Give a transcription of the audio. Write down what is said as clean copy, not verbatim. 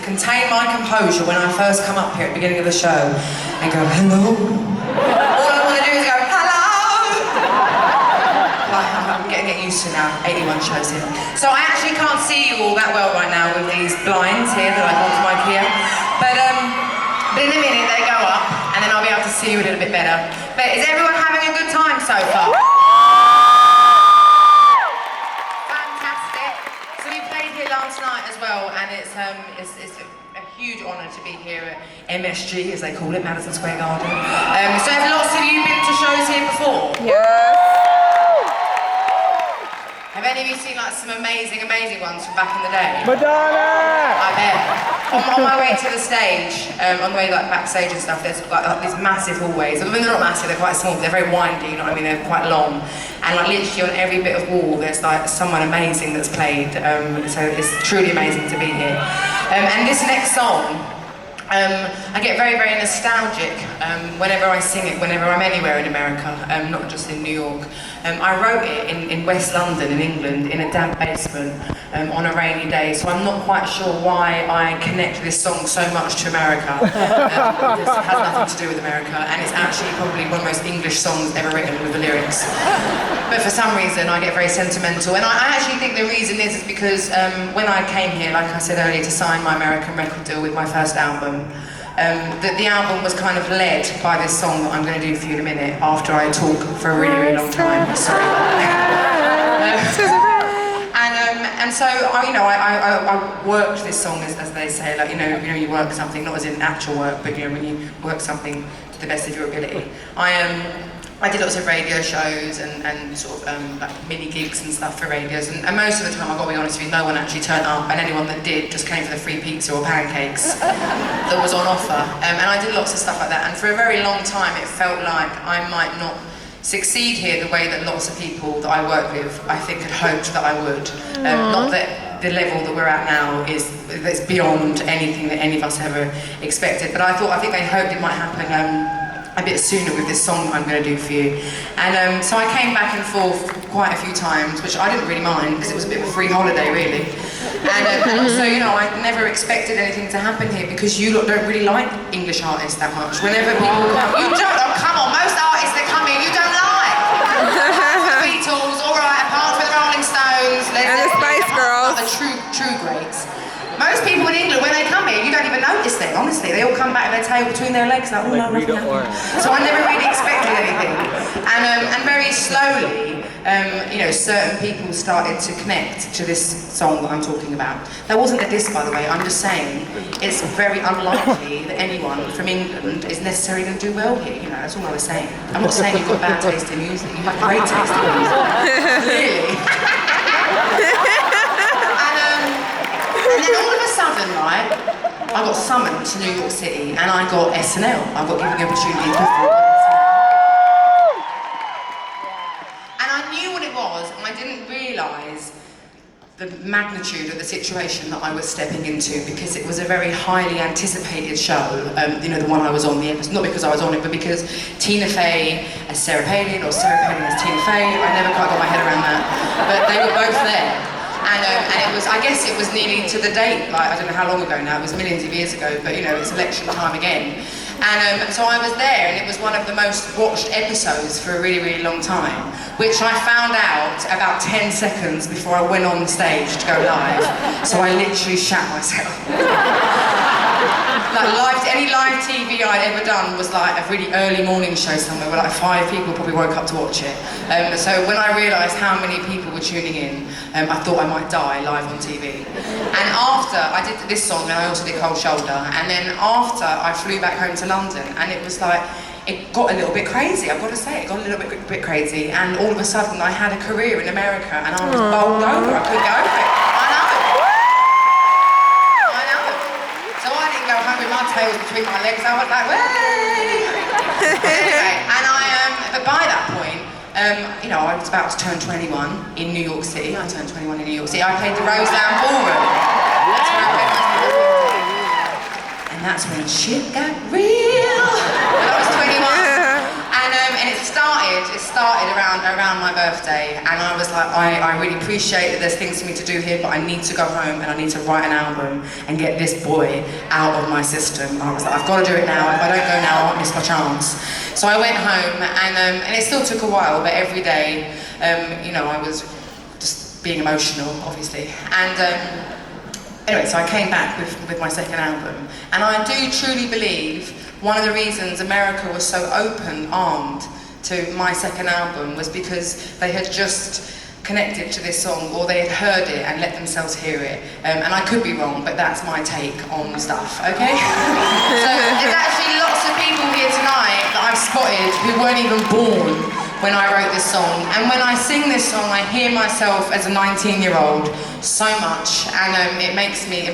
contain my composure when I first come up here at the beginning of the show and go, hello. All I want to do is go, hello. I'm getting used to now, 81 shows in. So I actually can't see you all that well right now with these blinds here that I got from IKEA. But in a minute they go up and then I'll be able to see you a little bit better. But is everyone having a good time so far? Fantastic. So we played here last night as well, and it's a huge honour to be here at MSG, as they call it, Madison Square Garden. So have lots of you been to shows here before? Yes. Have any of you seen like some amazing ones from back in the day? Madonna! I bet. On my way to the stage, on the way like backstage and stuff, there's like these massive hallways. I mean, they're not massive, they're quite small, but they're very windy, you know what I mean? They're quite long. And like literally on every bit of wall, there's like someone amazing that's played. So it's truly amazing to be here. And this next song, I get very, very nostalgic whenever I sing it, whenever I'm anywhere in America, not just in New York. I wrote it in West London, in England, in a damp basement on a rainy day, so I'm not quite sure why I connect this song so much to America. This has nothing to do with America, and it's actually probably one of the most English songs ever written with the lyrics. But for some reason, I get very sentimental, and I actually think the reason is because when I came here, like I said earlier, to sign my American record deal with my first album, the album was kind of led by this song that I'm going to do for you in a minute after I talk for a really, really long time. Sorry about that. And so I worked this song as they say, like you work something, not as in actual work, but when you work something to the best of your ability. I did lots of radio shows and sort of like mini gigs and stuff for radios, and most of the time, I've got to be honest with you, no one actually turned up, and anyone that did just came for the free pizza or pancakes that was on offer. And I did lots of stuff like that, and for a very long time it felt like I might not succeed here the way that lots of people that I work with, I think, had hoped that I would. Not that the level that we're at now is beyond anything that any of us ever expected, but I think they hoped it might happen a bit sooner with this song that I'm going to do for you. And so I came back and forth quite a few times, which I didn't really mind because it was a bit of a free holiday, really. And also, I never expected anything to happen here because you lot don't really like English artists that much. Whenever people come, you don't, oh come on, most artists that come here you don't like. The Beatles, alright, apart from the Rolling Stones, and the Spice Girls. The true greats. Most people in England, when they come here, you don't even notice them, honestly. They all come back with their tail between their legs, like, oh no, nothing happened. So I never really expected anything. And very slowly, certain people started to connect to this song that I'm talking about. That wasn't a diss, by the way, I'm just saying it's very unlikely that anyone from England is necessarily going to do well here, that's all I was saying. I'm not saying you've got bad taste in music, you have great taste in music. Clearly. And then all of a sudden, right, I got summoned to New York City and I got SNL. I got given the opportunity to perform. And I knew what it was, and I didn't realise the magnitude of the situation that I was stepping into because it was a very highly anticipated show, the one I was on, the episode, not because I was on it, but because Tina Fey as Sarah Palin or Sarah Palin as Tina Fey, I never quite got my head around that, but they were both there. And it was, I guess it was nearly to the date, like I don't know how long ago now, it was millions of years ago, but it's election time again. And so I was there, and it was one of the most watched episodes for a really, really long time, which I found out about 10 seconds before I went on the stage to go live. So I literally shat myself. Any live TV I'd ever done was like a really early morning show somewhere where like 5 people probably woke up to watch it. So when I realised how many people were tuning in, I thought I might die live on TV. And after I did this song, and I also did Cold Shoulder, and then after I flew back home to London, and it was like, it got a little bit crazy, I've got to say, it got a little bit crazy, and all of a sudden I had a career in America, and I was bowled over, I couldn't get over it. With my tails between my legs, I was like, way! Anyway, and but by that point, I was about to turn 21 in New York City. I turned 21 in New York City. I played the Roseland Ballroom. That's where I played my and that's when shit got real. When I was 21. And it started it started around my birthday, and I was like, I really appreciate that there's things for me to do here, but I need to go home and I need to write an album and get this boy out of my system. I was like, I've got to do it now. If I don't go now, I might miss my chance. So I went home, and it still took a while, but every day, you know, I was just being emotional, obviously. And anyway, so I came back with my second album, and I do truly believe one of the reasons America was so open-armed to my second album was because they had just connected to this song, or they had heard it and let themselves hear it. And I could be wrong, but that's my take on stuff, okay? So there's actually lots of people here tonight that I've spotted who weren't even born when I wrote this song. And when I sing this song, I hear myself as a 19-year-old so much, and it makes me